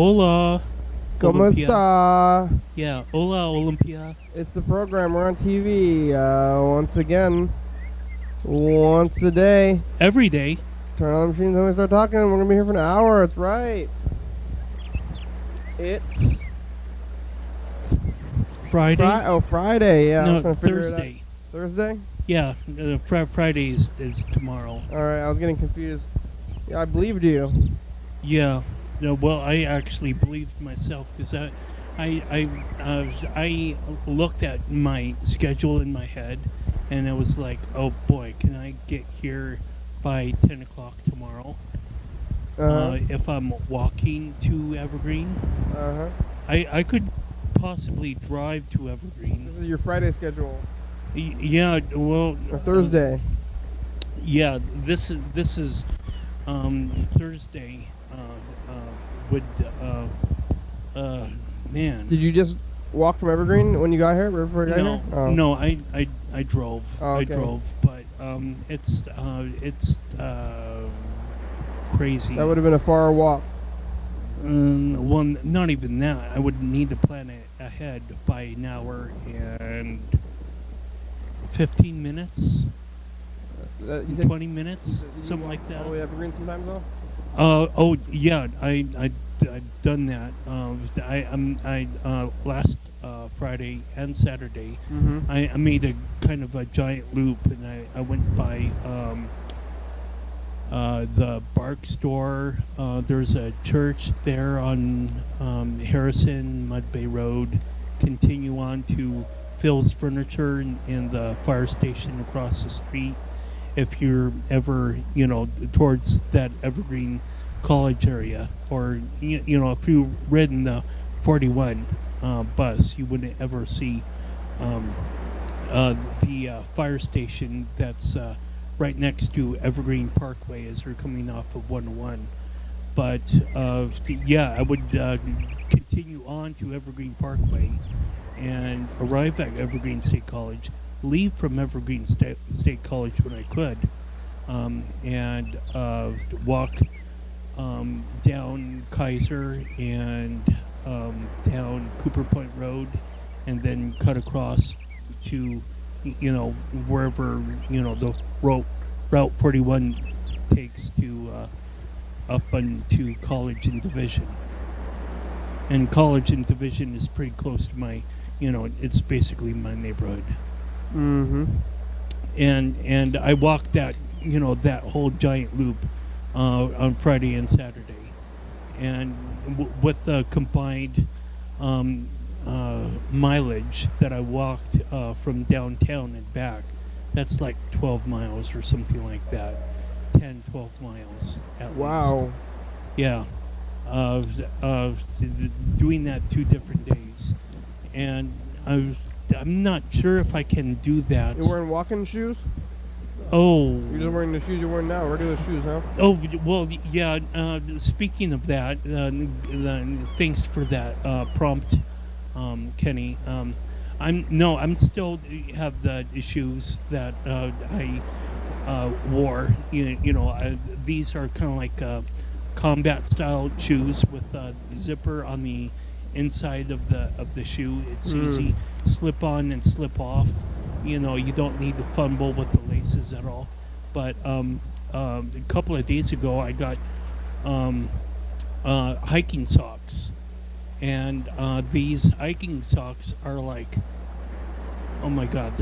Hola, ¿Cómo Olympia. está? Yeah, hola, Olympia. It's the program. We're on TV once again, once a day. Every day. Turn on the machines and we start talking. We're gonna be here for an hour. That's right. It's Friday? Friday. Yeah, I was No, trying to figure Thursday. it out. Thursday. Yeah, Friday is tomorrow. All right, I was getting confused. Yeah, I believed you. Yeah. No, well, I actually believed myself because I looked at my schedule in my head, and I was like, oh boy, can I get here by 10 o'clock tomorrow? If I'm walking to Evergreen, I could possibly drive to Evergreen. This is your Friday schedule. Yeah, well, Or Thursday. Yeah, this is Thursday. Would man. Did you just walk from Evergreen when you got here? Before you got No, here? Oh. no, I drove. Oh, okay. I drove, but it's crazy. That would have been a far walk. Well, not even that. I would need to plan it ahead by an hour and 15 minutes, 20 minutes, something like that. All the way Evergreen sometimes though? Oh yeah, I've done that. I last Friday and Saturday, I made a kind of a giant loop, and I went by the Bark store. There's a church there on Harrison Mud Bay Road. Continue on to Phil's Furniture and the fire station across the street. If you're ever, towards that Evergreen College area, or if you ridden the 41 bus, you wouldn't ever see the fire station that's right next to Evergreen Parkway as you're coming off of 101. But yeah, I would continue on to Evergreen Parkway and arrive at Evergreen State College, leave from Evergreen State College when I could, and walk down Kaiser and down Cooper Point Road, and then cut across to wherever the Route 41 takes to up onto College and Division. And College and Division is pretty close to my, it's basically my neighborhood. And I walked that that whole giant loop on Friday and Saturday, and with the combined mileage that I walked from downtown and back, that's like 12 miles or something like that. 10, 12 miles at least. Wow. Yeah. Doing that 2 different days, and I'm not sure if I can do that. You're wearing walking shoes? Oh. You're just wearing the shoes you're wearing now, regular shoes, huh? Oh, well, yeah. Speaking of that, thanks for that prompt, Kenny. I'm still have the shoes that I wore. These are kind of like combat style shoes with a zipper on the inside of the shoe. It's easy, slip on and slip off. You don't need to fumble with the laces at all. But a couple of days ago, I got hiking socks, and these hiking socks are like, oh my God,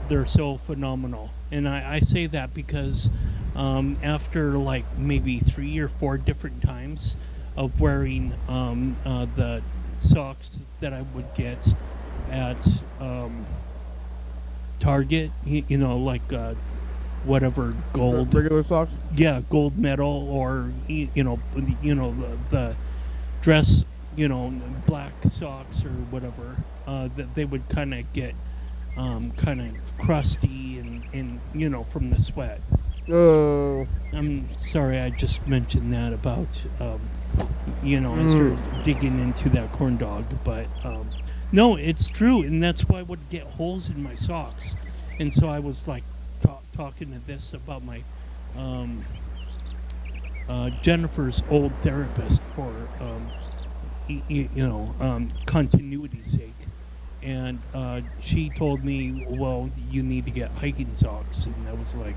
they're so phenomenal. And I say that because after like maybe 3 or 4 different times of wearing the socks that I would get at Target, like whatever gold, regular socks. Yeah, gold medal, or the dress, black socks or whatever. That they would kind of get kind of crusty and from the sweat. Oh. I'm sorry, I just mentioned that about I started digging into that corn dog, but no, it's true, and that's why I would get holes in my socks. And so I was like talking to this about my Jennifer's old therapist for continuity's sake. And she told me, well, you need to get hiking socks. And I was like,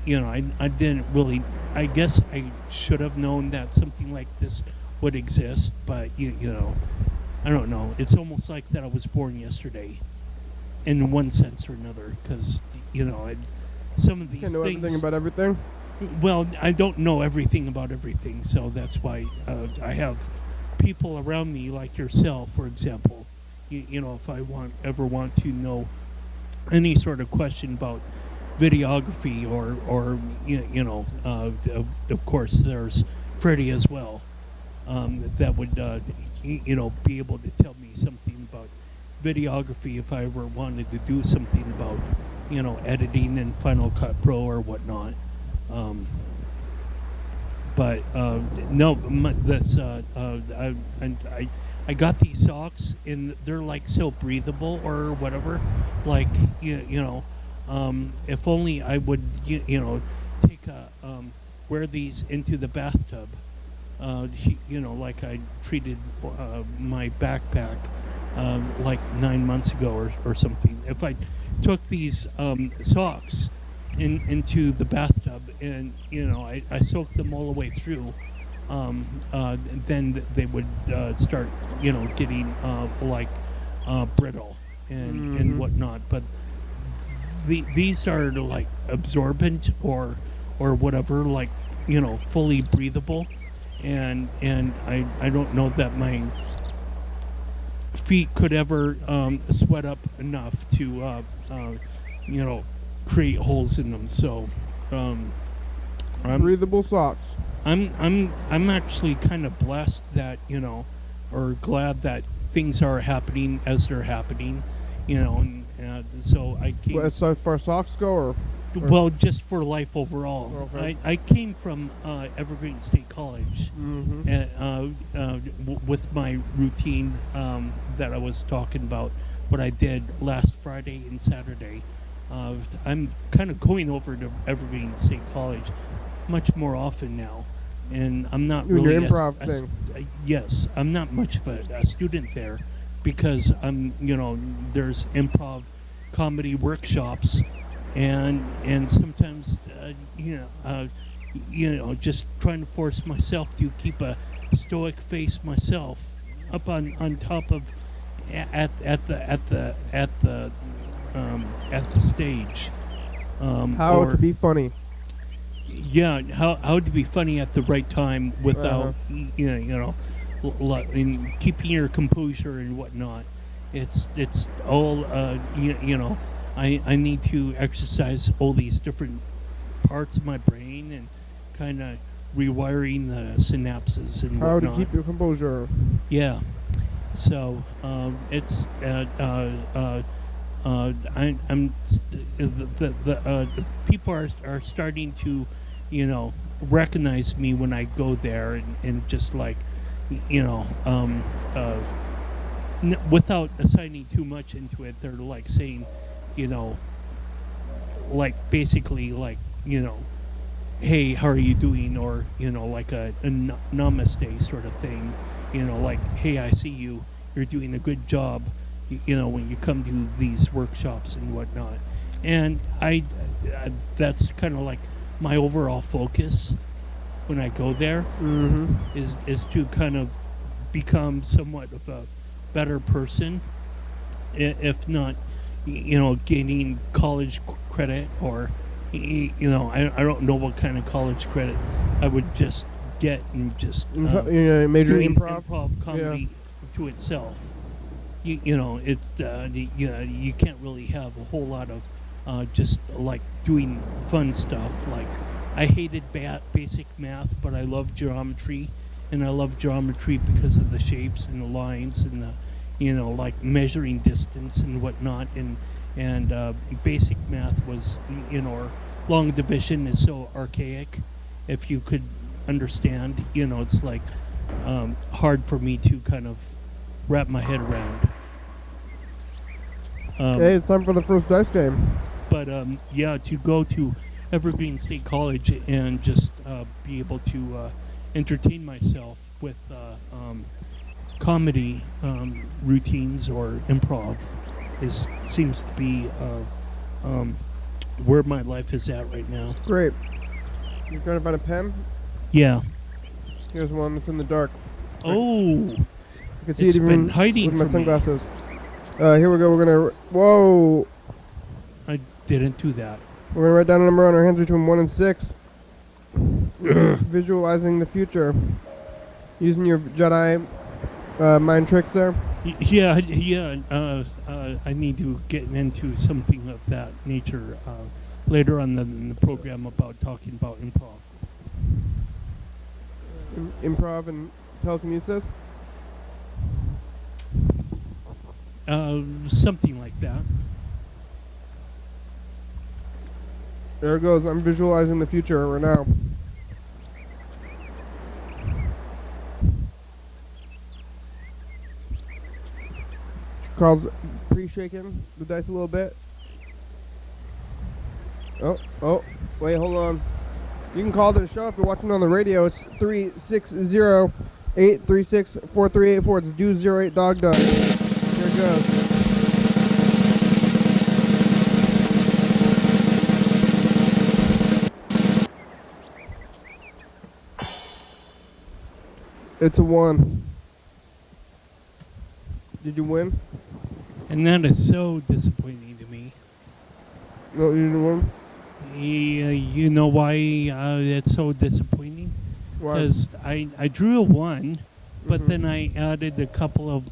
I didn't really, I guess I should have known that something like this would exist, but, I don't know. It's almost like that I was born yesterday in one sense or another, because, some of these Can't know things. everything about everything. Well, I don't know everything about everything, so that's why I have people around me like yourself, for example. If I ever want to know any sort of question about videography or of course there's Freddie as well, that would be able to tell me something about videography if I ever wanted to do something about editing in Final Cut Pro or whatnot. But no, this I got these socks and they're like so breathable or whatever. Like if only I would take wear these into the bathtub. Like I treated my backpack like 9 months ago or something. If I took these socks into the bathtub and I soaked them all the way through, then they would start getting like brittle and whatnot. But these are like absorbent or whatever, like fully breathable, and I don't know that my feet could ever sweat up enough to create holes in them. So breathable socks. I'm actually kind of blessed that or glad that things are happening as they're happening, and so I came. As far as socks go, or well, just for life overall. Okay. I came from Evergreen State College, with my routine that I was talking about, what I did last Friday and Saturday. I'm kind of going over to Evergreen State College much more often now, and I'm not doing really your improv thing. Yes, I'm not much of a student there because I'm there's improv comedy workshops, and sometimes just trying to force myself to keep a stoic face myself up on top of at the stage. How to be funny. Yeah, how to be funny at the right time without in keeping your composure and whatnot. It's all I need to exercise all these different parts of my brain and kind of rewiring the synapses and How whatnot. to keep your composure. Yeah. So it's I'm the people are starting to recognize me when I go there and just like without assigning too much into it, they're like saying like basically like hey, how are you doing, or like a namaste sort of thing, like hey, I see you're doing a good job, when you come to these workshops and whatnot. And I that's kind of like my overall focus when I go there, is to kind of become somewhat of a better person, if not gaining college credit, or I don't know what kind of college credit I would just get, and just major doing improv comedy to itself. You can't really have a whole lot of just like doing fun stuff. Like I hated basic math, but I love geometry, and I love geometry because of the shapes and the lines and the like measuring distance and whatnot. And basic math was or long division is so archaic. If you could understand, it's like hard for me to kind of wrap my head around. Hey, it's time for the first dice game. But to go to Evergreen State College and just be able to entertain myself with comedy routines or improv seems to be where my life is at right now. Great. You trying to find a pen? Yeah. Here's one that's in the dark. Oh, You can see it's it even been hiding with my from me. sunglasses. Here we go. We're gonna. Whoa. I didn't do that. We're gonna write down a number on our hands between 1 and 6. Visualizing the future. Using your Jedi mind tricks there. Yeah. I need to get into something of that nature later on in the program about talking about improv. Improv and telekinesis. Something like that. There it goes. I'm visualizing the future right now. Carl's pre-shaking the dice a little bit. Oh, wait, hold on. You can call the show if you're watching on the radio. It's 360-836-4384. It's Do 08 Dog Dog. Here it goes. It's a 1. Did you win? And that is so disappointing to me. No, you didn't win? You know why it's so disappointing? Why? Because I drew a 1, but Mhm. then I added a couple of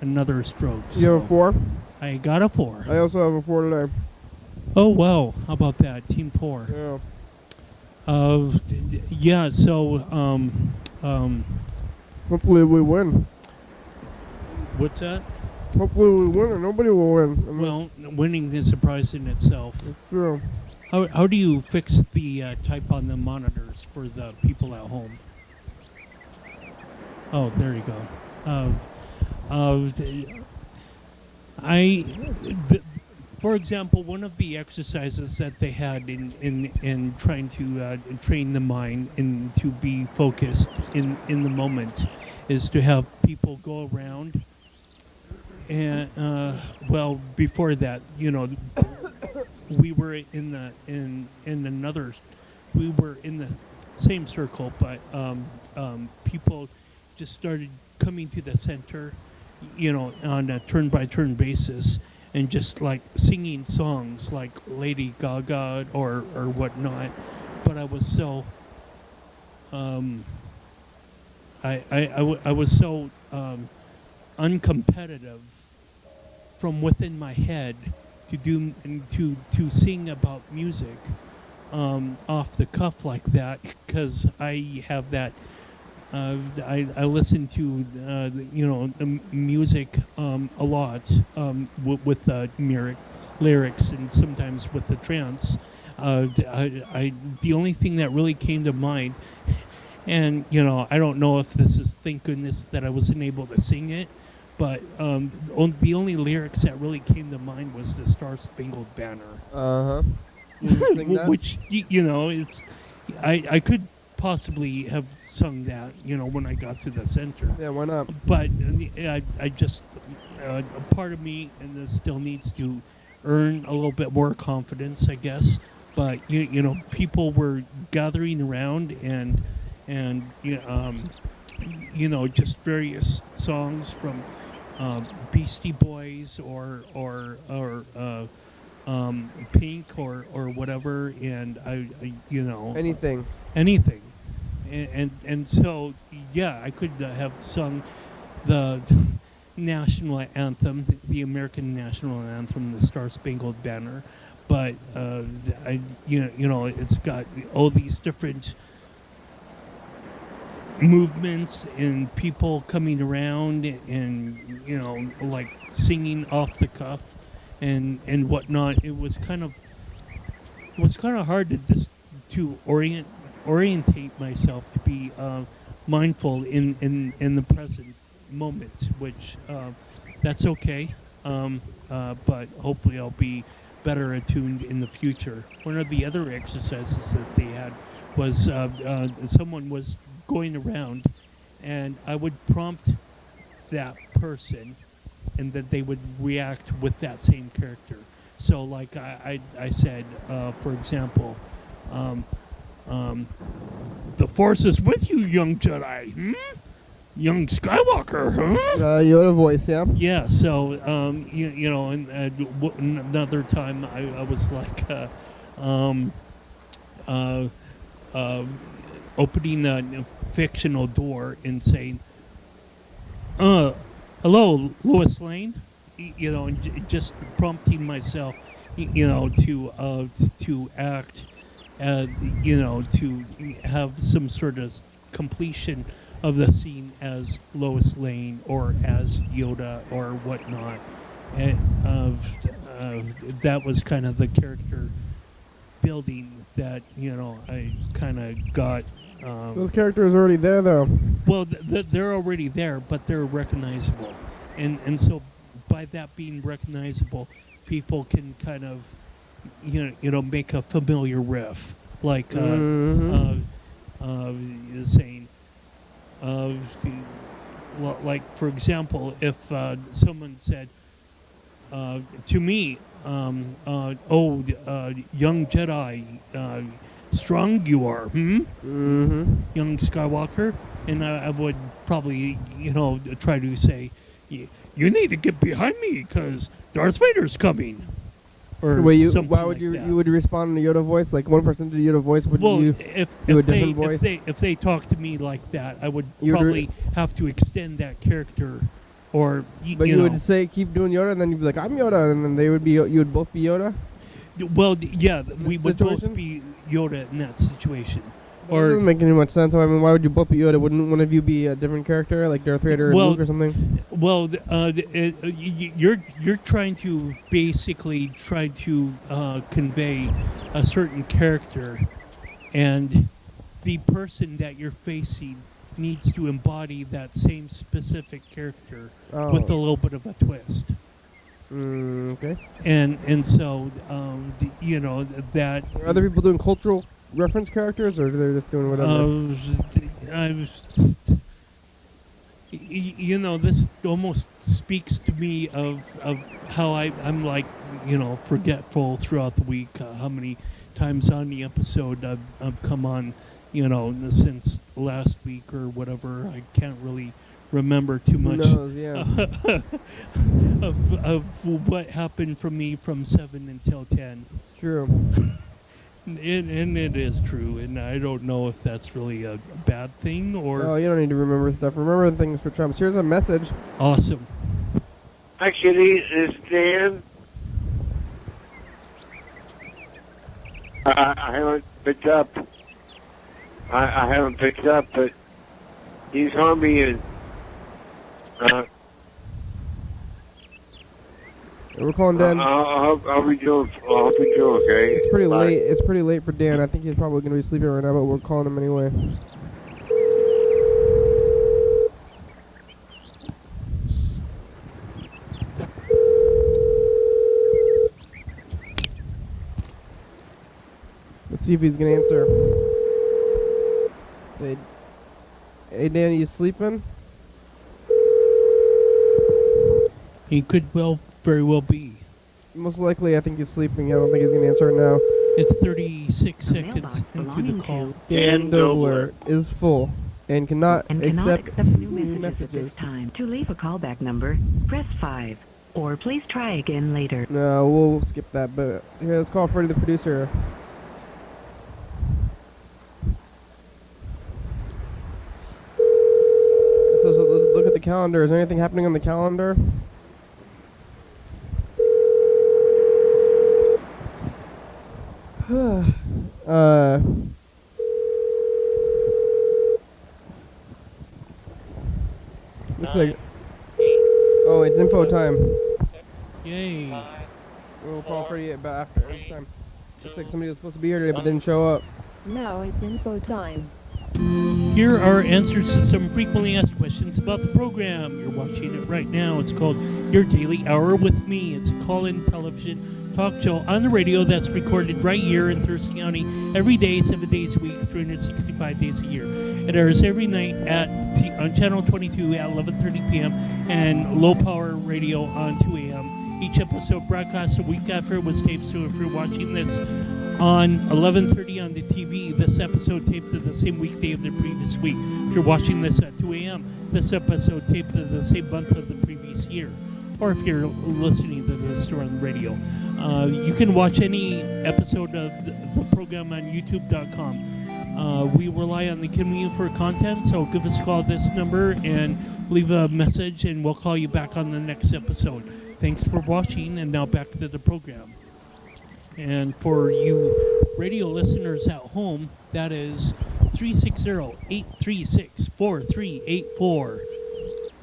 another stroke. You have a 4? I got a 4. I also have a 4 today. Oh wow! How about that, Team 4? Yeah. Yeah. So Hopefully we win. what's that? Hopefully we win or nobody will win. Well, winning is a prize in itself. It's true. How do you fix the type on the monitors for the people at home? Oh, there you go. For example, one of the exercises that they had in trying to train the mind and to be focused in the moment is to have people go around and well, before that, we were in the same circle, but people just started coming to the center, on a turn-by-turn basis, and just like singing songs like Lady Gaga or whatnot. But I was so I was so uncompetitive from within my head to sing about music off the cuff like that, because I have that. I listen to music a lot with lyrics and sometimes with the trance. The only thing that really came to mind, and I don't know if this is, thank goodness that I wasn't able to sing it, but the only lyrics that really came to mind was the Star Spangled Banner. Uh-huh. Which it's I could possibly have sung that when I got to the center. Yeah, why not? But I just a part of me and this still needs to earn a little bit more confidence, I guess. But people were gathering around and just various songs from Beastie Boys or Pink or whatever, and I Anything. and so yeah, I could have sung the national anthem, the American national anthem, the Star Spangled Banner, but it's got all these different movements and people coming around and like singing off the cuff and whatnot. It was kind of hard to orientate myself to be mindful in the present moment, which that's okay, but hopefully I'll be better attuned in the future. One of the other exercises that they had was someone was going around, and I would prompt that person, and that they would react with that same character. So, like I said, for example, the Force is with you, young Jedi. Young Skywalker, huh? Yoda voice, yeah. Yeah. So, you know, and another time I was like, opening a fictional door and saying, hello, Lois Lane. You know, and just prompting myself, you know, to act, you know, to have some sort of completion of the scene as Lois Lane or as Yoda or whatnot. And that was kind of the character building that, you know, I kind of got. Those characters are already there, though. Well, they're already there, but they're recognizable, and so by that being recognizable, people can kind of, you know, make a familiar riff, like saying, well, like for example, if someone said to me, "Oh, young Jedi, strong you are, young Skywalker," and I would probably, you know, try to say, "You need to get behind me because Darth Vader's coming." Or something why would like you that. you would respond in a Yoda voice? Like one person did a Yoda voice, wouldn't you do a different voice? if they talk to me like that, I would You would probably have to extend that character, or But you you know. would say keep doing Yoda, and then you'd be like, I'm Yoda, and then they would be you would both be Yoda. Well, yeah, we would both situation? be Yoda in that situation. That doesn't make any much sense. I mean, why would you both be Yoda? Wouldn't one of you be a different character, like Darth Vader or Luke or something? Well, you're trying to basically try to convey a certain character, and the person that you're facing needs to embody that same specific character with a little bit of a twist. Okay. And so you know that. Are other people doing cultural reference characters, or they're just doing whatever? You know, this almost speaks to me of how I'm like, you know, forgetful throughout the week. How many times on the episode I've come on, you know, since last week or whatever. I can't really remember too much Who knows, yeah. of what happened for me from 7 until 10. It's true. And it is true, and I don't know if that's really a bad thing or... Oh, you don't need to remember stuff. Remember things for Trump. Here's a message. Awesome. Hi, Kitty. It's Dan. I haven't picked up. I haven't picked up, but he's on me, and We're calling Dan. I'll be doing. I'll be doing okay. It's pretty Bye. late. It's pretty late for Dan. I think he's probably going to be sleeping right now, but we're calling him anyway. Let's see if he's going to answer. Hey, Dan, you sleeping? He could very well be. Most likely, I think he's sleeping. I don't think he's going to answer it now. It's 36 seconds into the call. Dan Dobler is full and cannot accept new new messages at this messages. time. To leave a callback number, press 5. Or please try again later. No, we'll skip that. But here, let's call Freddie the producer. So let's look at the calendar. Is there anything happening on the calendar? Looks like. Oh, it's info time. Yay. We'll call Freddie about after this time. Looks like somebody was supposed to be here today but didn't show up. Now it's info time. Here are answers to some frequently asked questions about the program. You're watching it right now. It's called Your Daily Hour with Me. It's a call-in television talk show on the radio that's recorded right here in Thurston County every day, 7 days a week, 365 days a year. It airs every night on Channel 22 at 11:30 p.m. and Low Power Radio on 2 a.m. Each episode broadcasts a week after it was taped, so if you're watching this on 11:30 on the TV, this episode taped the same weekday of the previous week. If you're watching this at 2 a.m., this episode taped the same month of the previous year. Or if you're listening to this on the radio. You can watch any episode of the program on youtube.com. We rely on the community for content, so give us a call at this number and leave a message, and we'll call you back on the next episode. Thanks for watching, and now back to the program. And for you radio listeners at home, that is 360-836-4384.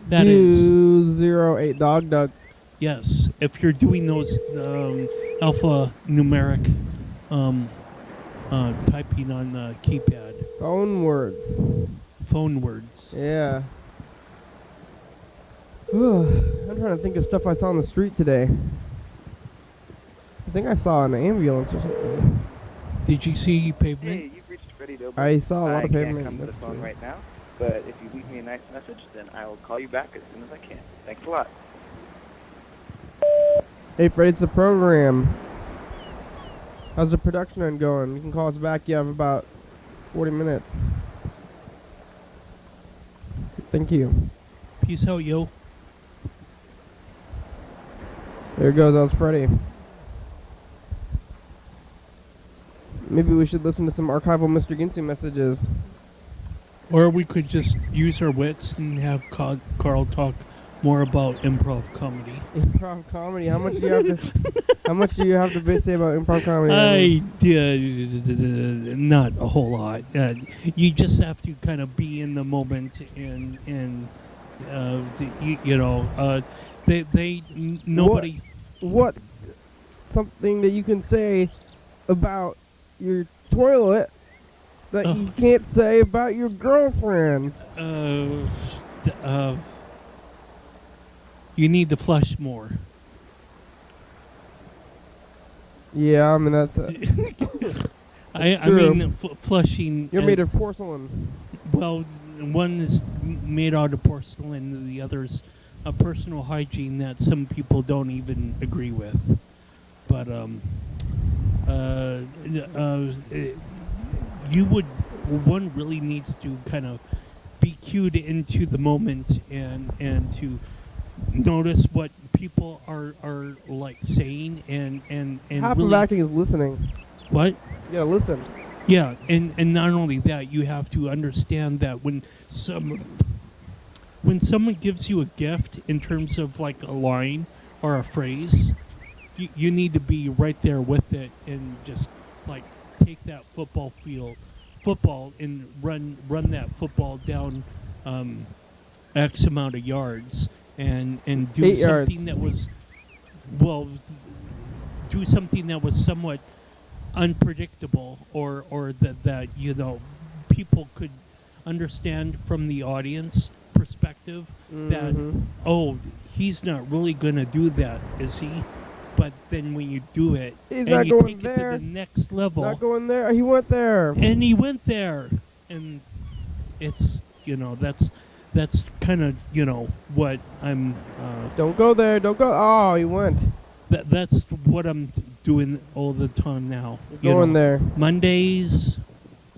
That is 208 Dog. yes. If you're doing those alphanumeric typing on the keypad, Phone words. phone words. Yeah. I'm trying to think of stuff I saw on the street today. I think I saw an ambulance or something. Did you see pavement? Hey, you've reached Freddie Dober. I saw a lot of I pavement. can't come to the That's phone true. right now, but if you leave me a nice message, then I will call you back as soon as I can. Thanks a lot. Hey, Fred, it's the program. How's the production end going? You can call us back. You have about 40 minutes. Thank you. Peace out, yo. There it goes. That was Freddie. Maybe we should listen to some archival Mr. Ginsu messages. Or we could just use our wits and have Carl talk more about improv comedy. Improv comedy. How much do you have to? How much do you have to say about improv comedy? I not a whole lot. You just have to kind of be in the moment and nobody. What? Something that you can say about your toilet that you can't say about your girlfriend. You need to flush more. Yeah, I mean that's. I mean, flushing. You're made of porcelain. Well, one is made out of porcelain, and the other's a personal hygiene that some people don't even agree with. But one really needs to kind of be cued into the moment and to notice what people are like saying and Half really of acting is listening. what. You gotta listen. Yeah, and not only that, you have to understand that when someone gives you a gift in terms of like a line or a phrase, you need to be right there with it and just like take that football and run that football down X amount of yards and do 8 something yards. do something that was somewhat unpredictable or that people could understand from the audience perspective that he's not really gonna do that, is he? But then when you do it He's and not you going take there. it to the next level, Not going there. He went there. and he went there, and it's that's kind of what I'm Don't go there. Don't go. Oh, he went. that's what I'm doing all the time now. You're going there. Mondays,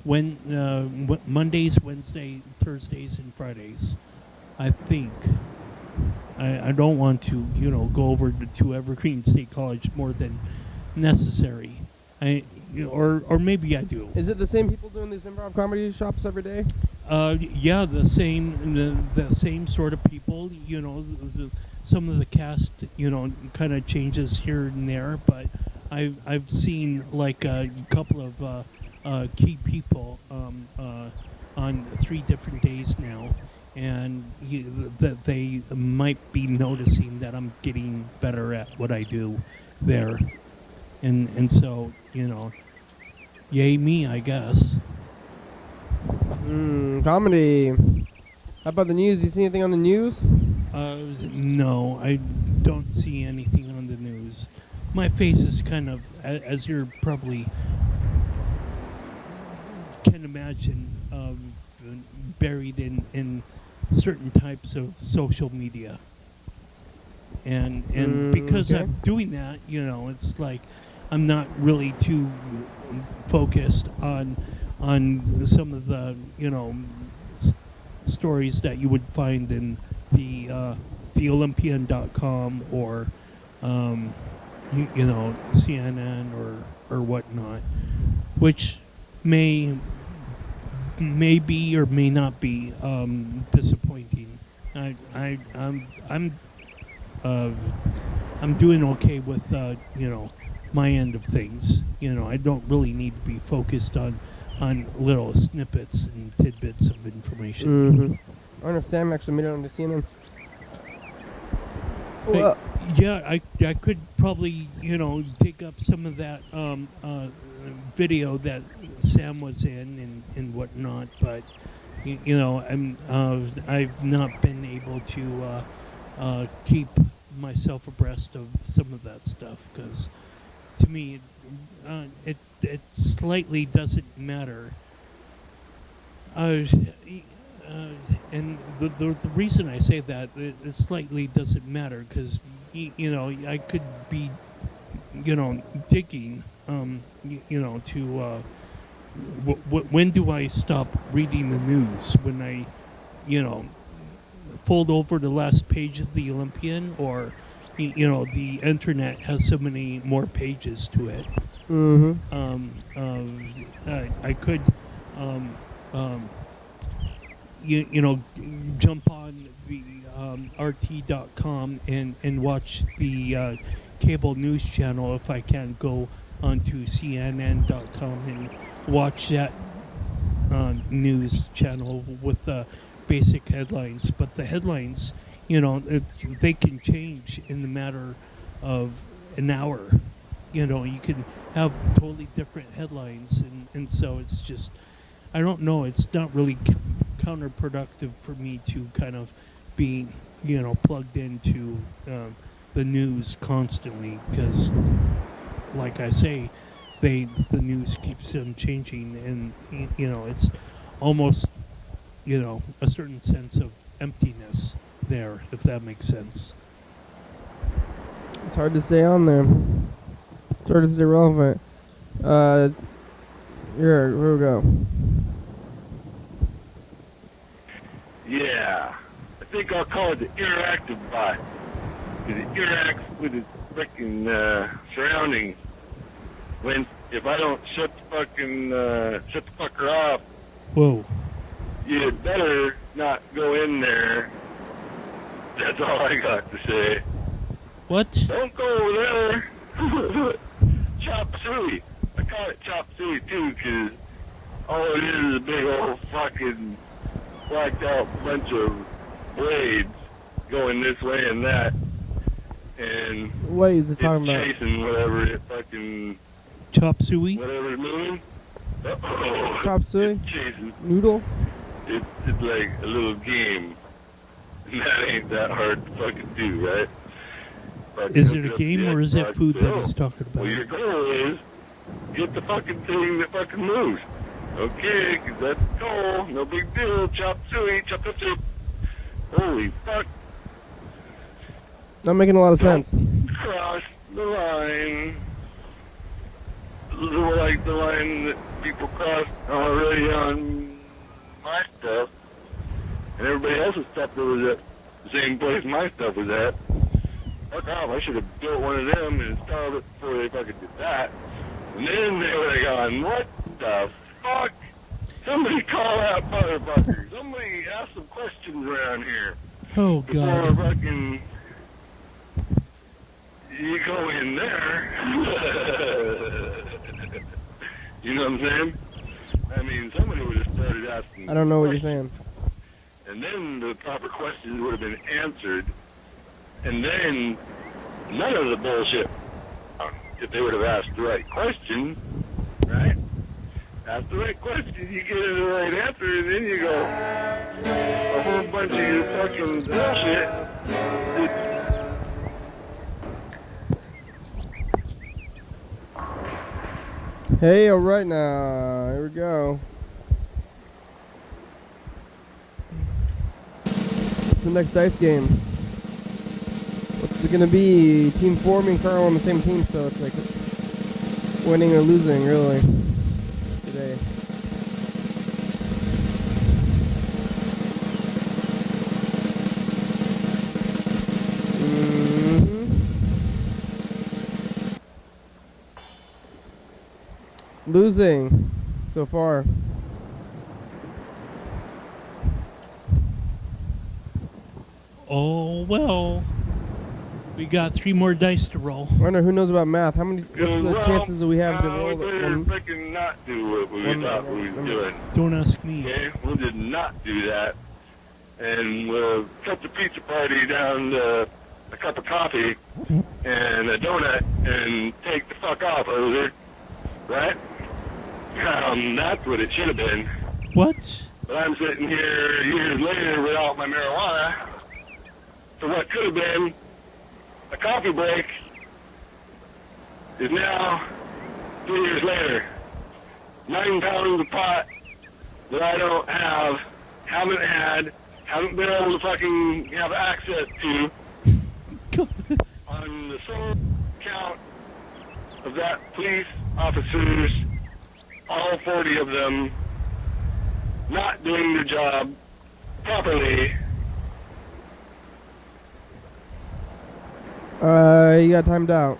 Mondays, Wednesday, Thursdays, and Fridays. I think I don't want to go over to Evergreen State College more than necessary. Or maybe I do. Is it the same people doing these improv comedy shops every day? Yeah, the same sort of people. Some of the cast, kind of changes here and there, but I've seen like a couple of key people on 3 different days now, and that they might be noticing that I'm getting better at what I do there, and so yay me, I guess. Comedy. How about the news? You see anything on the news? No, I don't see anything on the news. My face is kind of, as you're probably can imagine, buried in certain types of social media. And because okay. I'm doing that, it's like I'm not really too focused on some of the stories that you would find in the Olympian.com or CNN or whatnot, which may be or may not be disappointing. I'm doing okay with my end of things. I don't really need to be focused on little snippets and tidbits of information. Mm-hmm. I understand. I'm actually made it on the CNN. Hey, Well, yeah, I could probably take up some of that video that Sam was in and whatnot, but I've not been able to keep myself abreast of some of that stuff because to me it slightly doesn't matter. And the reason I say that it slightly doesn't matter because I could be digging to when do I stop reading the news? When I fold over the last page of the Olympian, or the internet has so many more pages to it. I could jump on the RT.com and watch the cable news channel if I can't go onto CNN.com and watch that news channel with the basic headlines. But the headlines, they can change in the matter of an hour. You can have totally different headlines, and so it's just, I don't know, it's not really counterproductive for me to kind of be, plugged into the news constantly because, like I say, the news keeps on changing, and it's almost a certain sense of emptiness there, if that makes sense. it's hard to stay on there. It's hard to stay relevant. Here we go. Yeah, I think I'll call it the interactive bot. Because it interacts with its freaking surroundings. If I don't shut the fucker off, Whoa. you better not go in there. That's all I got to say. What? Don't go over there. Chop suey. I call it chop suey too, because all it is a big old fucking blacked out bunch of blades going this way and that, and What is it it's talking about? chasing whatever it fucking Chop suey? whatever's moving. Uh-oh. Chop suey? It's chasing. Noodles? It's like a little game. And that ain't that hard to fucking do, right? But Is it a game or is it food that he's talking Well, your about? goal is get the fucking thing that fucking moves. Okay, 'cause that's the goal. No big deal. Chop suey, chop chop chop. Holy fuck. Not making a lot of sense. Cross the line. Like the line that people crossed already on my stuff. And everybody else's stuff that was at the same place my stuff was at. Fuck off, I should have built one of them and installed it before they fucking did that. And then they would have gone, what the fuck? Somebody call that motherfucker. Somebody ask some questions around here. Oh, Before God. fucking you go in there. You know what I'm saying? I mean, somebody would have started asking. I don't know what you're saying. And then the proper questions would have been answered. And then none of the bullshit. If they would have asked the right question, right? Ask the right question, you get the right answer, and then you go a whole bunch of your fucking bullshit. Hey, alright now. Here we go. What's the next dice game? What's it gonna be? Team 4, me and Carl on the same team, so it's like winning or losing, really, today. Losing so far. Oh, well. We got 3 more dice to roll. I wonder who knows about math. What's the chances that we have to roll we that one? freaking not do what we thought we was doing. Don't ask me. Okay, we did not do that. And we'll cut the pizza party down to a cup of coffee and a donut and take the fuck off, Ozer. Right? That's what it should have been. What? But I'm sitting here years later without my marijuana. So what could have been a coffee break is now 3 years later. 9 pounds of pot that I don't have, haven't had, haven't been able to fucking have access to on the sole count of that police officers, all 40 of them, not doing their job properly. You got timed out.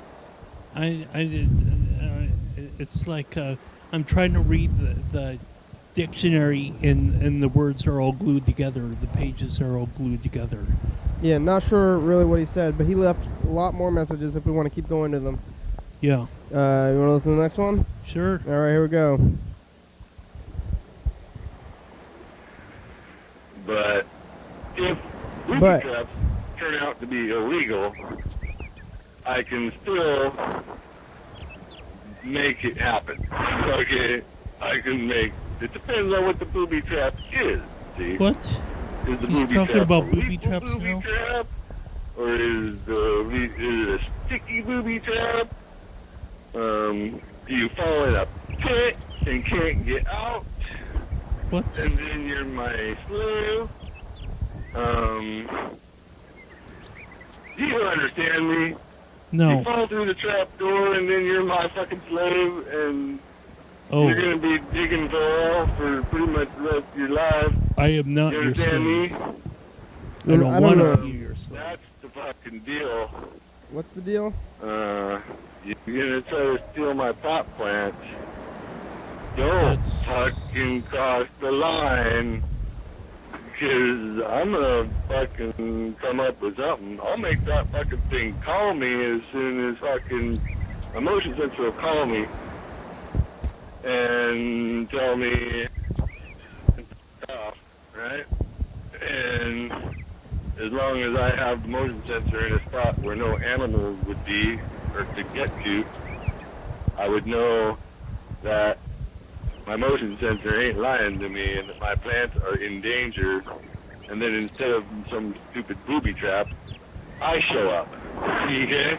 It's like I'm trying to read the dictionary and the words are all glued together. The pages are all glued together. Yeah, not sure really what he said, but he left a lot more messages if we want to keep going to them. Yeah. You want to listen to the next one? Sure. All right, here we go. But if booby traps turn out to be illegal, I can still make it happen. Okay, I can make. It depends on what the booby trap is. See? What? Is the He's booby talking trap about a booby lethal traps booby now? trap? Or is it a sticky booby trap? You fall in a pit and can't get out, What? and then you're my slave. Do you understand me? You No. fall through the trap door, and then you're my fucking slave, and Oh, you're gonna be digging for oil for pretty much the rest of your life. I am not You your understand slave. me? I don't I don't want know. to be your slave. That's the fucking deal. What's the deal? You're gonna try to steal my pot plant. Don't That's- fucking cross the line. Because I'm gonna fucking come up with something. I'll make that fucking thing call me as soon as fucking a motion sensor will call me and tell me off, right? And as long as I have the motion sensor in a spot where no animals would be or to get to, I would know that my motion sensor ain't lying to me and that my plants are in danger. And then instead of some stupid booby trap, I show up. Okay?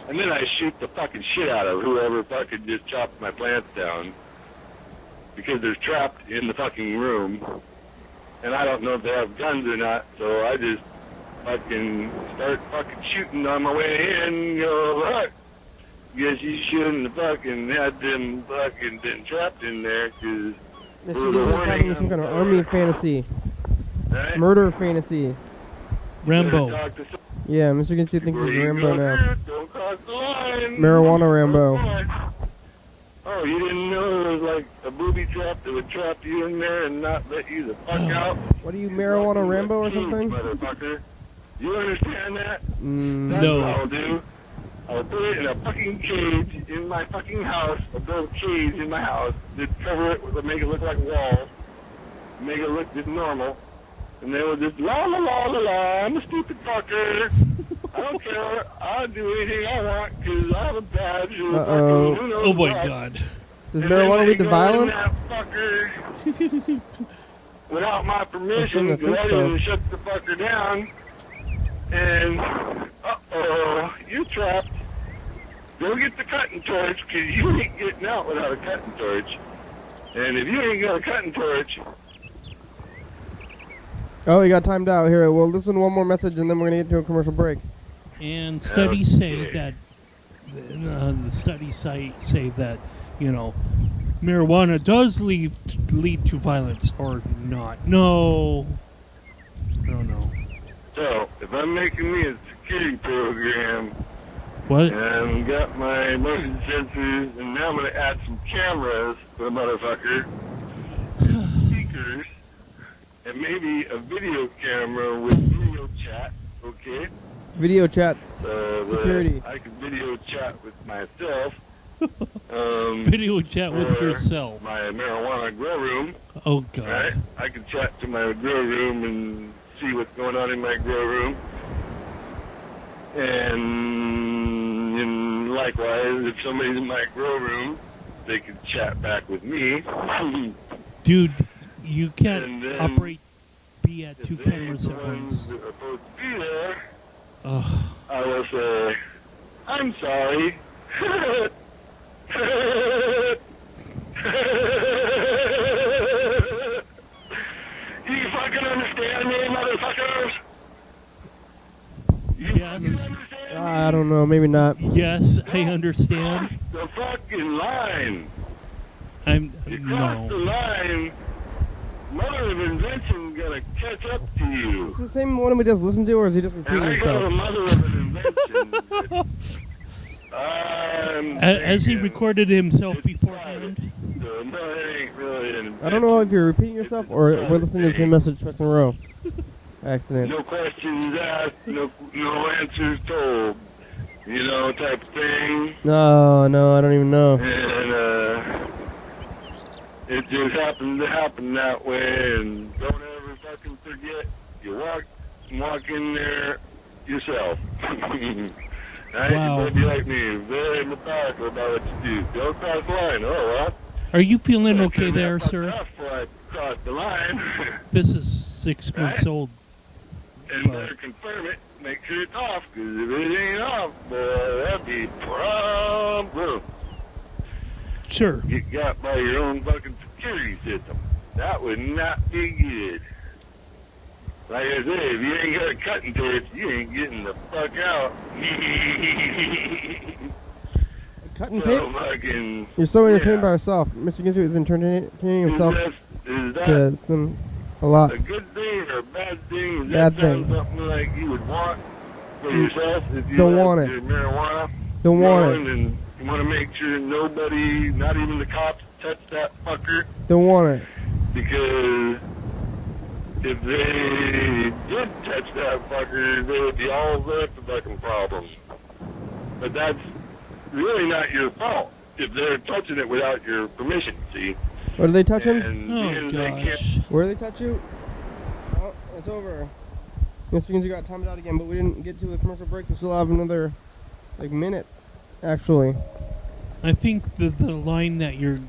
And then I shoot the fucking shit out of whoever fucking just chopped my plants down. Because they're trapped in the fucking room. And I don't know if they have guns or not, so I just fucking start fucking shooting on my way in. Go, look, guess you shouldn't have fucking had them fucking been trapped in there, because Mr. Gibson's having some kind of army fantasy. right? Murder fantasy. Rambo. Talk to Yeah, Mr. Gibson thinks Where he's you Rambo go now. through, don't cross the line. Marijuana Rambo. Oh, you didn't know there was like a booby trap that would trap you in there and not let you the fuck out? What are you, Marijuana Rambo or Cage, something? Motherfucker. You understand that? That's No. what I'll do. I'll put it in a fucking cage in my fucking house. I'll build a cage in my house to cover it, make it look like walls, make it look just normal. And they will just la la la la la. I'm a stupid fucker. I don't care. I'll do anything I want because I have a badge. And Uh-oh. fucking who knows Oh my what. God. Does And marijuana then lead they to go in violence? that fucker without my permission, I think go so. in and shut the fucker down. And uh-oh, you're trapped. Go get the cutting torch because you ain't getting out without a cutting torch. And if you ain't got a cutting torch, Oh, you got timed out. Here, we'll listen to one more message and then we're going to get to a commercial break. And studies say Okay. that the studies say that marijuana does lead to violence or not. No, I don't know. So, if I'm making me a security program What? and got my motion sensors, and now I'm going to add some cameras for the motherfucker, speakers, and maybe a video camera with video chat, okay? Video chat Where security. I can video chat with myself. Video chat with or yourself. My marijuana grow room, Oh God. right? I can chat to my grow room and see what's going on in my grow room. And likewise, if somebody's in my grow room, they can chat back with me. Dude, you And can't then be at if two they ain't cameras the at ones once. that are supposed to be there, Ugh. I will say, I'm sorry. You fucking understand me, motherfuckers? You Yes. fucking understand me? I don't know, maybe not. Yes, I understand. The fucking line. I'm You cross the no. line, mother of invention gonna catch up to you. Is this the same one we just listened to, or is he just And repeating I got a himself? mother of an invention. that I'm As he thinking recorded himself it's beforehand. private, so no, it ain't really an I don't know if invention. you're repeating yourself or we're listening to the same message twice in a row. Accident. No questions asked, no answers told. You know, type of thing. No, I don't even know. And it just happened to happen that way. And don't ever fucking forget, you walk in there yourself. Right? Wow. You better be like me, very methodical about what you do. Don't cross the line. Oh well. Are you feeling I okay turned there, that fucker sir? off before I crossed the line. This is 6 months Right? old. And better confirm it. Make sure it's off, because if it ain't off, boy, that'd be problem. Sure. Get got by your own fucking security system. That would not be good. Like I say, if you ain't got a cutting torch, you ain't getting the fuck out. Cut and So tape? fucking... You're so entertained yeah. by yourself. Mr. Ginsu is entertaining himself Is that to some a lot. a good thing or a bad thing? Does Bad that sound thing. something like you would want for yourself if you Don't had want it. your marijuana? Don't want growing, and you want to make sure nobody, not even the cops, touch that fucker, Don't want it. because if they did touch that fucker, they would be all sorts of fucking problems. But that's really not your fault if they're touching it without your permission, see? What are they touching? And Oh being they can't gosh. Where did they touch you? Oh, it's over. Mr. Ginsu got timed out again, but we didn't get to the commercial break. We still have another, minute, actually. I think the line that you're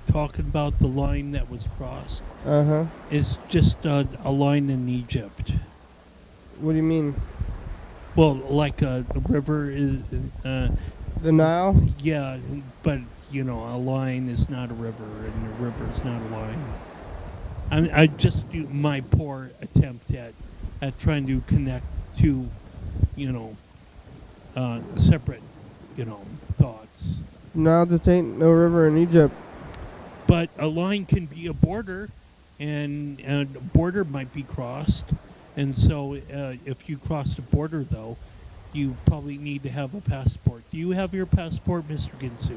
talking about, the line that was crossed, Uh-huh. is just a line in Egypt. What do you mean? Well, like a river is, The Nile? yeah, but a line is not a river, and a river is not a line. I just do my poor attempt at trying to connect two, separate, thoughts. No, this ain't no river in Egypt. But a line can be a border, and a border might be crossed. And so if you cross the border, though, you probably need to have a passport. Do you have your passport, Mr. Ginsu?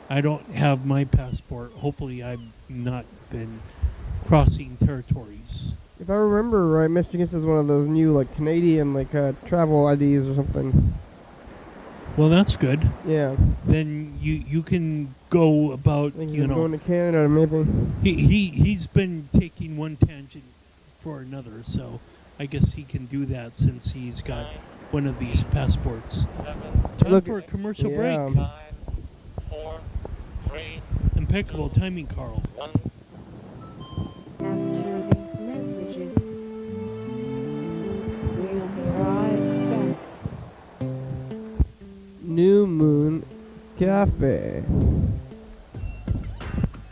I don't have my passport. Hopefully I've not been crossing territories. If I remember right, Mr. Ginsu is one of those new, Canadian, travel IDs or something. Well, that's good. Yeah. Then you can go about, I think he's going to Canada, maybe. he's been taking one tangent for another, so I guess he can do that since he's got one of these passports. Time Look, for a commercial yeah. break. 9, 4, 3, Impeccable timing, Carl. 1. After these messages, we'll be right back. New Moon Cafe.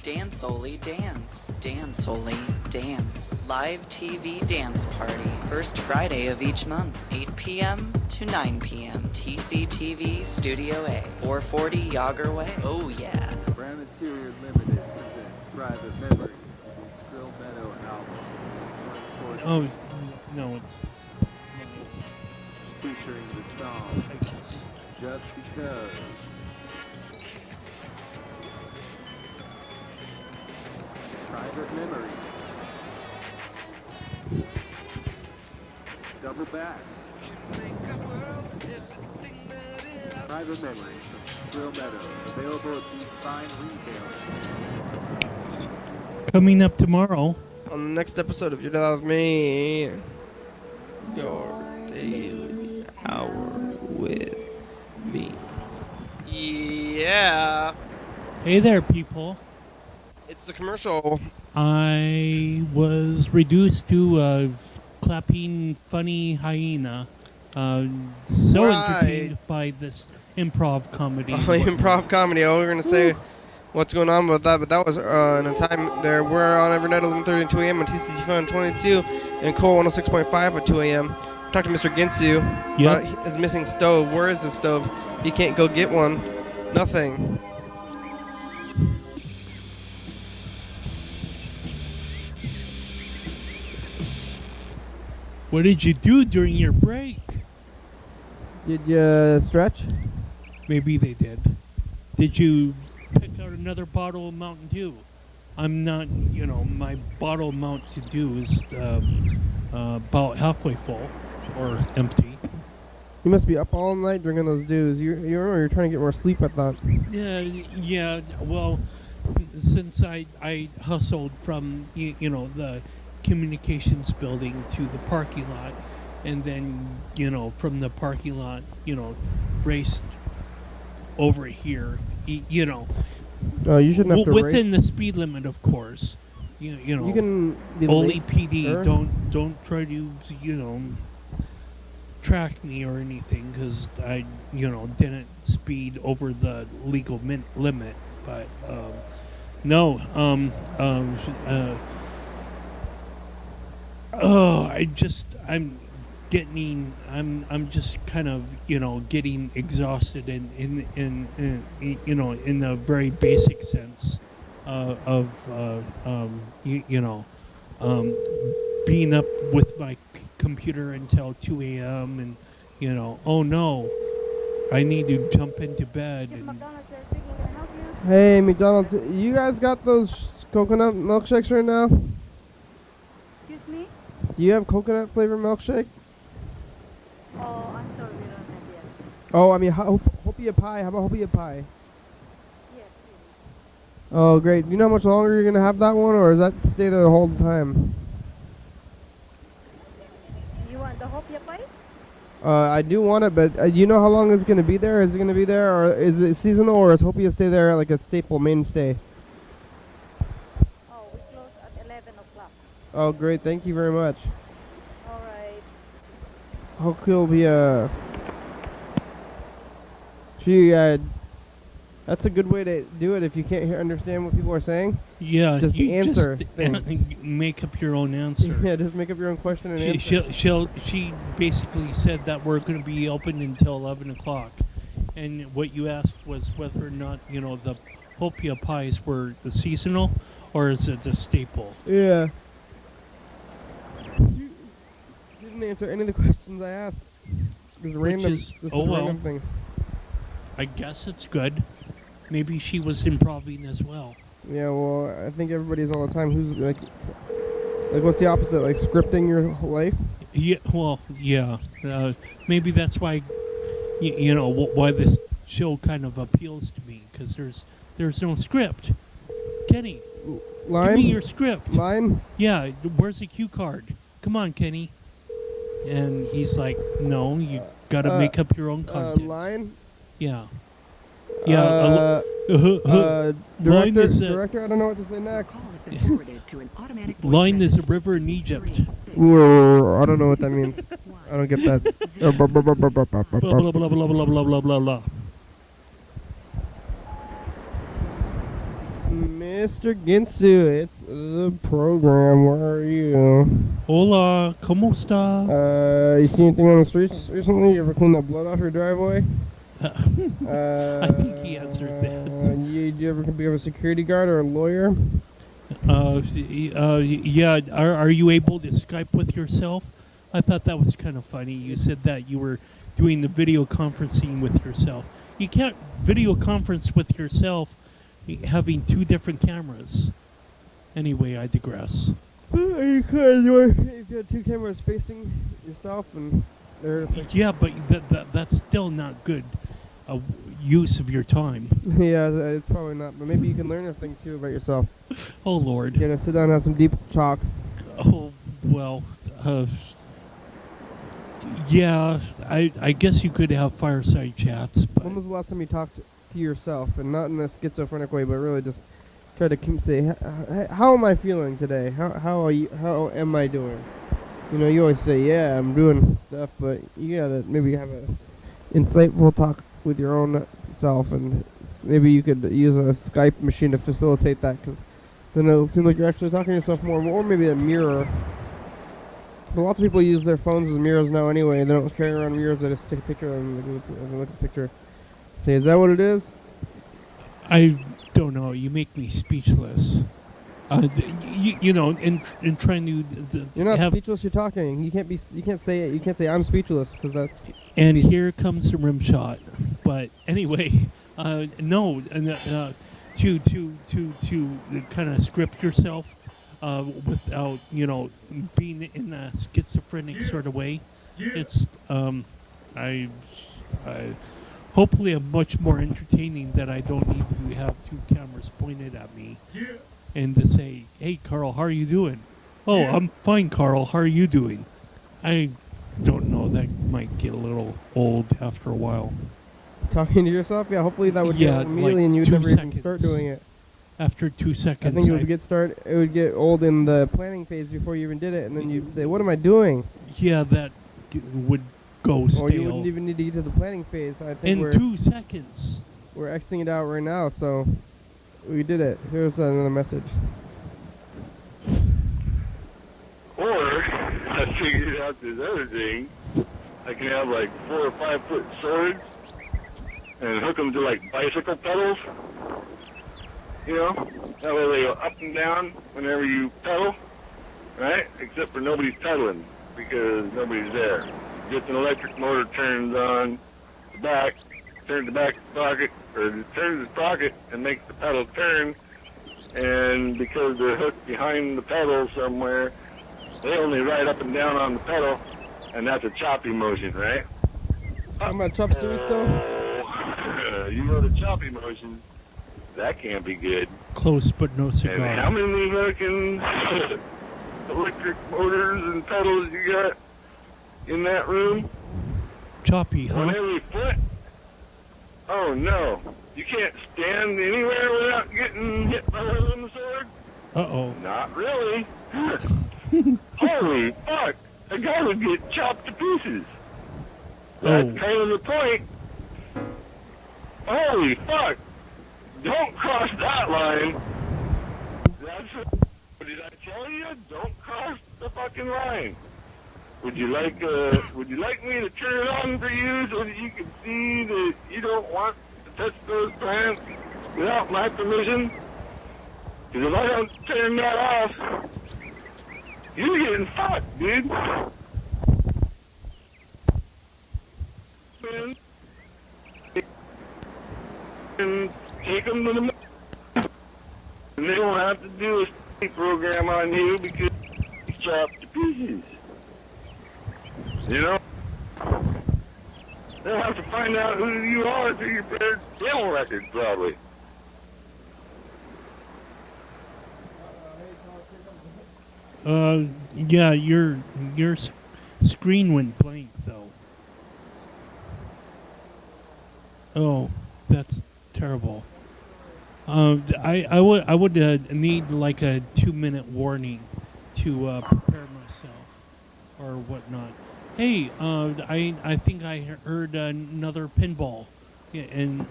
Dance, Oli, dance. Dance Only Dance. Live TV dance party. First Friday of each month, 8 p.m. to 9 p.m. TCTV Studio A, 440 Yager Way. Oh yeah. Brown Interior Limited presents Private Memories, the Skrill Meadow album. Oh, no, it's Featuring the song I guess. Just Because. Private Memories. Double back. Private Memories from Skrill Meadow. Available at these fine retailers. Coming up tomorrow. On the next episode of You're Not With Me, your daily hour with me. Yeah. Hey there, people. It's the commercial. I was reduced to a clapping funny hyena. So Right. entertained by this improv comedy. Oh, improv comedy. Oh, we're going to say what's going on with that, but that was in a time there. We're on every night 11:30 and 2 a.m. on TCTV 22 and Cole 106.5 at 2 a.m. Talk to Mr. Ginsu Yep. about his missing stove. Where is the stove? He can't go get one. Nothing. What did you do during your break? Did you stretch? Maybe they did. Did you pick out another bottle of Mountain Dew? I'm not, my bottle of Mountain Dew is about halfway full or empty. You must be up all night drinking those dews. You're trying to get more sleep, I thought. Yeah. Well, since I hustled from the communications building to the parking lot, and then from the parking lot raced over here. Oh, you shouldn't have to within race. the speed limit, of course. You can be only late, PD. sir. Don't try to track me or anything, because I didn't speed over the legal limit. But no. I'm just kind of getting exhausted in a very basic sense of being up with my computer until 2 a.m. and oh no, I need to jump into bed. And Hey, McDonald's, you guys got those coconut milkshakes right now? Excuse me? Do you have coconut flavored milkshake? Oh, I'm sorry, we don't have yet. Oh, I mean, hopia pie. How about hopia pie? Yes, please. Oh, great. Do you know how much longer you're going to have that one, or is that stay there the whole time? You want the hopia pie? I do want it, but do you know how long it's going to be there? Is it going to be there, or is it seasonal, or is hopia stay there like a staple mainstay? Oh, we close at 11 o'clock. Oh, great. Thank you very much. All right. Hopia. That's a good way to do it if you can't understand what people are saying. yeah, Just you answer just things. make up your own answer. Yeah, just make up your own question and answer. She basically said that we're going to be open until 11 o'clock. And what you asked was whether or not, the hopia pies were the seasonal, or is it a staple? Yeah. You didn't answer any of the questions I asked. Just random, is- just oh, well. random things. I guess it's good. Maybe she was improving as well. Yeah, well, I think everybody's all the time who's like what's the opposite? Like scripting your whole life? Yeah, well, yeah. Maybe that's why, why this show kind of appeals to me, because there's no script. Kenny, Line? give me your script. Line? Yeah, where's the cue card? Come on, Kenny. And he's like, no, you got to make up your own content. Line? Yeah. Yeah. Director, I don't know what to say next. Line is a river in Egypt. Ooh, I don't know what that means. I don't get that. Blah, blah, blah, blah, blah, blah, blah, blah. Mr. Ginsu, the program. Where are you? Hola, ¿cómo está? You see anything on the streets recently? You ever clean that blood off your driveway? I think he answered that. Do you ever become a security guard or a lawyer? Yeah. Are you able to Skype with yourself? I thought that was kind of funny. You said that you were doing the video conferencing with yourself. You can't video conference with yourself having two different cameras. Anyway, I digress. You could. You've got two cameras facing yourself, and there's like Yeah, but that's still not good use of your time. yeah, it's probably not. But maybe you can learn a thing too about yourself. Oh, Lord. You're gonna sit down and have some deep talks. Oh, well, yeah, I guess you could have fireside chats, but When was the last time you talked to yourself, and not in a schizophrenic way, but really just try to say, how am I feeling today? How am I doing? You know, you always say, yeah, I'm doing stuff, but you gotta maybe have a insightful talk with your own self, and maybe you could use a Skype machine to facilitate that, because then it'll seem like you're actually talking to yourself more, or maybe a mirror. But lots of people use their phones as mirrors now anyway. They don't carry around mirrors. They just take a picture of them and look at the picture. Say, is that what it is? I don't know. You make me speechless. You know, in trying to You're not have, speechless. You're talking. You can't say it. You can't say I'm speechless because that's. and here comes the rim shot. But anyway, no, to kind of script yourself without, you know, being in a schizophrenic sort of way. It's I hopefully I'm much more entertaining that I don't need to have two cameras pointed at me and to say, hey, Carl, how are you doing? Oh, I'm fine, Carl. How are you doing? I don't know. That might get a little old after a while. Talking to yourself? Yeah, hopefully that would get immediately, like and you would 2 never even seconds. start doing it. After 2 seconds, I think it would get old in the planning phase before you even did it, and then you'd say, what am I doing? yeah, that would go stale. Or you wouldn't even need to get to the planning phase. I think in 2 seconds. we're Xing it out right now, so we did it. Here's another message. Or I figured out this other thing. I can have like 4 or 5 foot swords and hook them to like bicycle pedals. You know, that way they go up and down whenever you pedal, right? Except for nobody's pedaling because nobody's there. Just an electric motor turns on the back, turns the back sprocket, or it turns the sprocket and makes the pedal turn. And because they're hooked behind the pedal somewhere, they only ride up and down on the pedal, and that's a choppy motion, right? I'm gonna chop suey still. You know the choppy motion. That can't be good. Close, but no And cigar. how many fucking electric motors and pedals you got in that room? Choppy, On huh? every foot? Oh no. You can't stand anywhere without getting hit by one of them sword? Uh-oh. Not really. Holy fuck. A guy would get chopped to pieces. That's Oh. kind of the point. Holy fuck. Don't cross that line. What did I tell you? Don't cross the fucking line. Would you like me to turn it on for you so that you can see that you don't want to touch those plants without my permission? Because if I don't turn that off, you're getting fucked, dude. And take them to the moon. And they don't have to do a study program on you because you chopped to pieces. You know? They'll have to find out who you are through your parents' dental record, probably. Yeah, your screen went blank though. Oh, that's terrible. I would need like a 2-minute warning to prepare myself or whatnot. Hey, I think I heard another pinball,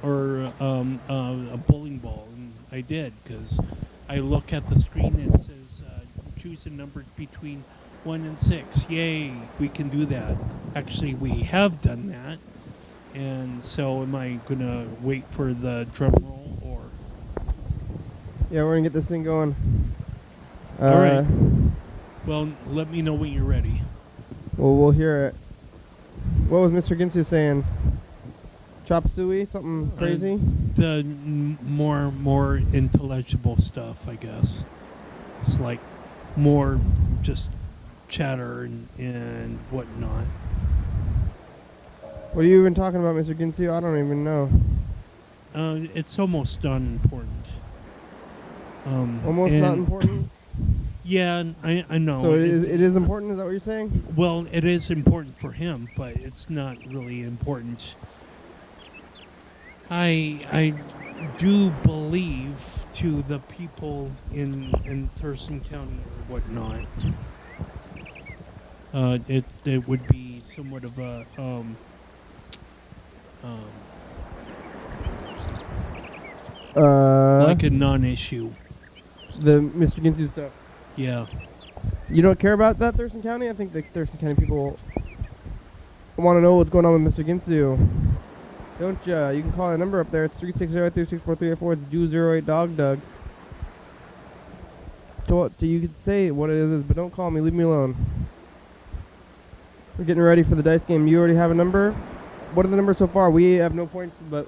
or a bowling ball, and I did because I look at the screen and it says choose a number between 1 and 6. Yay, we can do that. Actually, we have done that. And so am I going to wait for the drum roll or? Yeah, we're gonna get this thing going. All right. Well, let me know when you're ready. Well, we'll hear it. What was Mr. Ginsu saying? Chop suey? Something crazy? The more intelligible stuff, I guess. It's like more just chatter and whatnot. What are you even talking about, Mr. Ginsu? I don't even know. It's almost unimportant. Almost not important? Yeah, I know. So it is important, is that what you're saying? Well, it is important for him, but it's not really important. I do believe to the people in Thurston County or whatnot, it would be somewhat of a like a non-issue. The Mr. Ginsu stuff. Yeah. You don't care about that, Thurston County? I think the Thurston County people want to know what's going on with Mr. Ginsu. Don't ya? You can call a number up there. It's 360-364-384. It's do 08 Dog Doug. You can say what it is, but don't call me. Leave me alone. We're getting ready for the dice game. You already have a number? What are the numbers so far? We have no points, but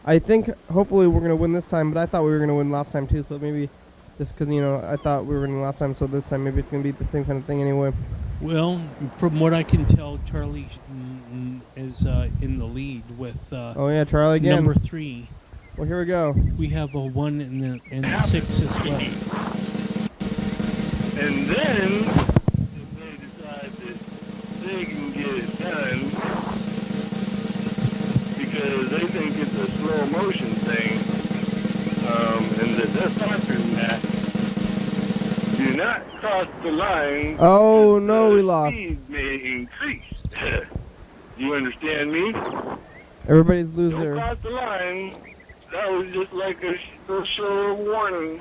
I think hopefully we're going to win this time, but I thought we were going to win last time too, so maybe just because, I thought we were going to win last time, so this time maybe it's going to be the same kind of thing anyway. Well, from what I can tell, Charlie is in the lead with oh yeah, Charlie again. number 3. Well, here we go. We have a 1 and a 6 as well. And then, if they decide that they can get it done, because they think it's a slow motion thing, and that they're faster than that, do not cross the line. Oh no, we lost. Speed may increase. You understand me? Everybody's Don't loser. cross the line. That was just like a social warning.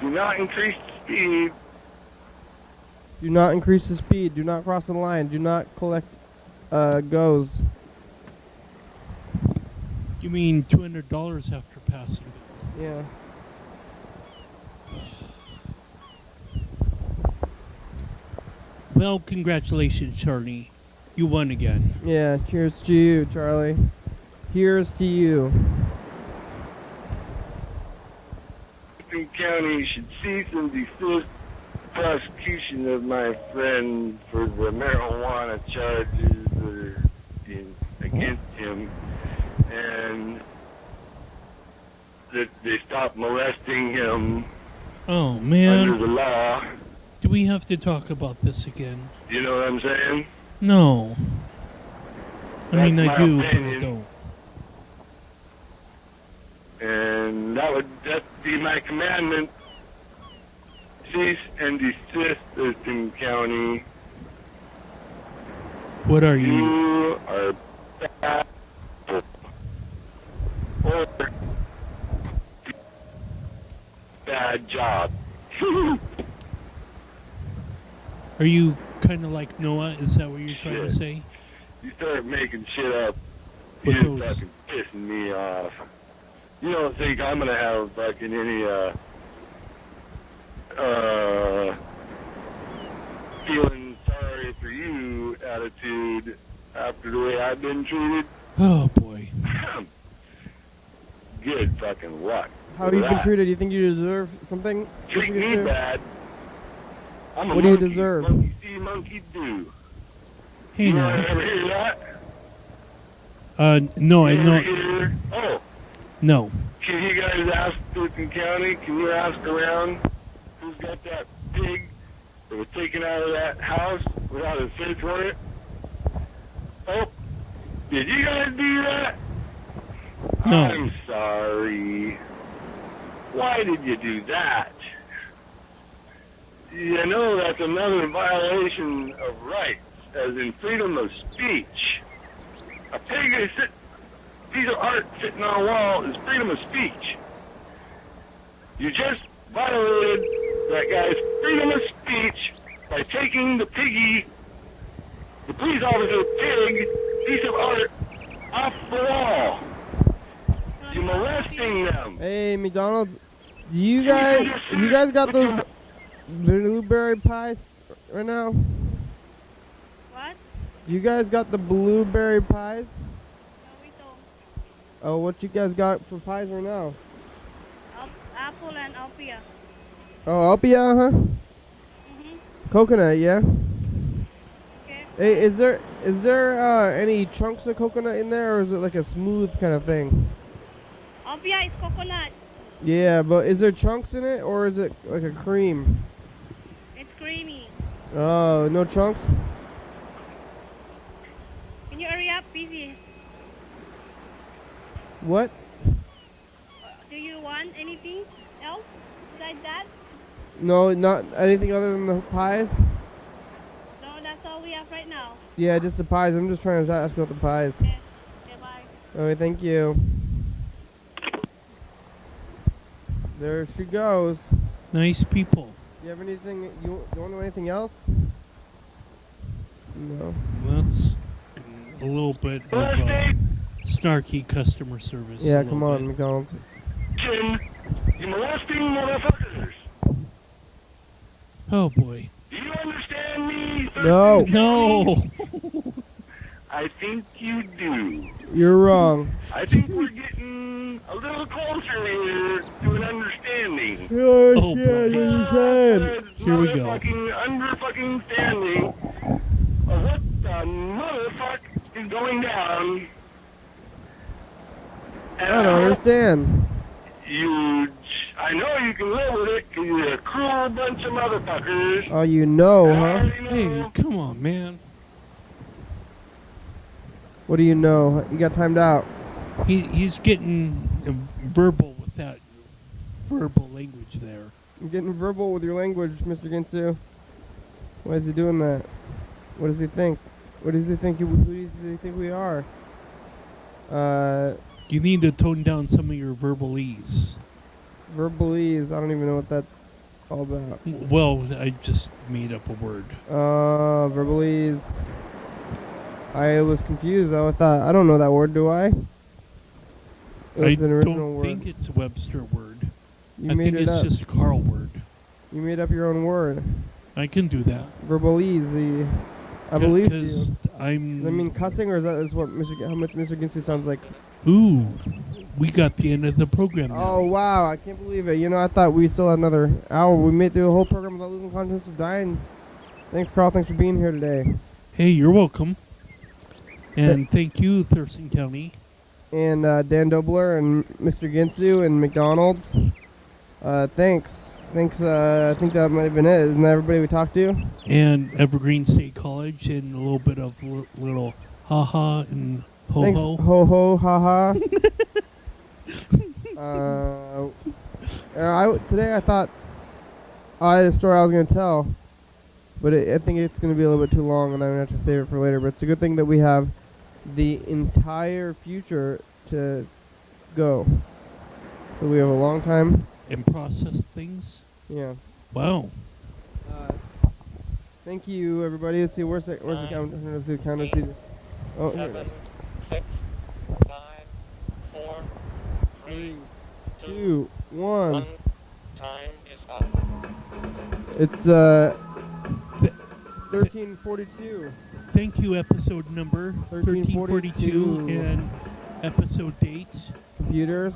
Do not increase the speed. Do not increase the speed. Do not cross the line. Do not collect goes. You mean $200 after passing? Yeah. Well, congratulations, Charlie. You won again. Yeah, cheers to you, Charlie. Here's to you. Thurston County should cease and desist prosecution of my friend for the marijuana charges that are against him, and that they stop molesting him Oh, under man. the law. Do we have to talk about this again? You know what I'm saying? No. I mean, That's I my do, but I opinion. don't. And that'd be my commandment. Cease and desist, Thurston County. What are you? You are bad. Or bad job. Are you kind of like Noah? Is that what you're trying to Shit. say? You start making shit up. With You're those- fucking pissing me off. You don't think I'm gonna have fucking any feeling sorry for you attitude after the way I've been treated? Oh, boy. Good fucking luck. How have you with been that. treated? Do you think you deserve something? Treat Mr. me Ginsu? bad. I'm a What do you monkey. deserve? Monkey see, monkey do. Hey, You now. ever hear that? No, I You ever know. hear? Oh, No. can you guys ask Thurston County? Can you ask around who's got that pig that was taken out of that house without a search warrant? Oh, did you guys do that? No. I'm sorry. Why did you do that? You know that's another violation of rights, as in freedom of speech. A pig is piece of art sitting on a wall is freedom of speech. You just violated that guy's freedom of speech by taking the police officer's pig piece of art off the wall. You're molesting them. Hey, McDonald's, you guys got those blueberry pies right now? What? You guys got the blueberry pies? No, we don't. Oh, what you guys got for pies right now? Apple and Alpia. Oh, Alpia, huh? Mm-hmm. Coconut, yeah. Okay. Hey, is there any chunks of coconut in there, or is it like a smooth kind of thing? Alpia is coconut. Yeah, but is there chunks in it, or is it like a cream? It's creamy. Oh, no chunks? Can you hurry up, busy? What? Do you want anything else besides that? No, not anything other than the pies? No, that's all we have right now. Yeah, just the pies. I'm just trying to ask about the pies. Okay. Okay, bye. Okay, thank you. There she goes. Nice people. You have anything? You want to know anything else? No. That's a little bit of snarky customer service. Yeah, a come little on, bit. McDonald's. You molesting motherfuckers. Oh boy. Do you understand me? Thurston? No. No. I think you do. You're wrong. I think we're getting a little closer here to an understanding. Oh, yeah, boy. you can. Here we go. Fucking standing of what the motherfuck is going down. And I don't understand. I know you can live with it because you're a cruel bunch of motherfuckers. Oh, you know, huh? Hey, come on, man. What do you know? You got timed out. He's getting verbal with that verbal language there. You're getting verbal with your language, Mr. Ginsu. Why is he doing that? What does he think? What does he think? Who does he think we are? You need to tone down some of your verbalese. Verbalese. I don't even know what that's all about. Well, I just made up a word. Verbalese. I was confused. I thought, I don't know that word, do I? I It's an original don't word. think it's a Webster word. You I made think it it's up. just a Carl word. You made up your own word. I can do that. Verbalese. I believe you. Because I'm... Does that mean cussing, or is that what how much Mr. Ginsu sounds like? Ooh, we got the end of the program now. Oh, wow. I can't believe it. You know, I thought we still had another hour. We made through the whole program without losing consciousness of dying. Thanks, Carl. Thanks for being here today. Hey, you're welcome. And thank you, Thurston County. And Dan Dobler and Mr. Ginsu and McDonald's. Thanks. Thanks. I think that might have been it. Isn't that everybody we talked to? And Evergreen State College, and a little bit of little ha-ha and ho-ho. Thanks. Ho-ho, ha-ha. Today I thought I had a story I was going to tell, but I think it's going to be a little bit too long, and I'm going to have to save it for later. But it's a good thing that we have the entire future to go. So we have a long time. And process things. Yeah. Wow. Thank you, everybody. Let's see, where's the count? Let's see the count. Let's see. Oh, here it is. 6, 5, 4, 3, 2, 1. Time is up. It's 1342. Thank you, episode number 1342 and episode date. Computers.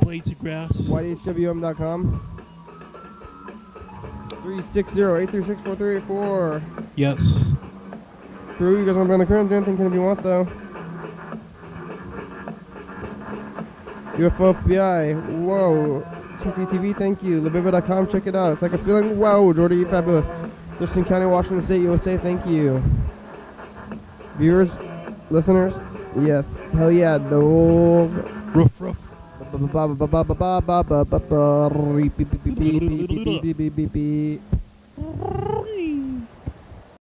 Blades of Grass. YDHWM.com. 360-836-4384. Yes. Crew, you guys want to be on the crew? Do anything if you want, though. UFO FBI. Whoa. TCTV, thank you. Lebiba.com, check it out. It's like a feeling. Wow, Jordy, fabulous. Thurston County, Washington State, USA, thank you. Viewers, listeners, yes. Hell yeah, dog. Roof, roof. Beep, beep, beep, beep, beep, beep, beep, beep, beep.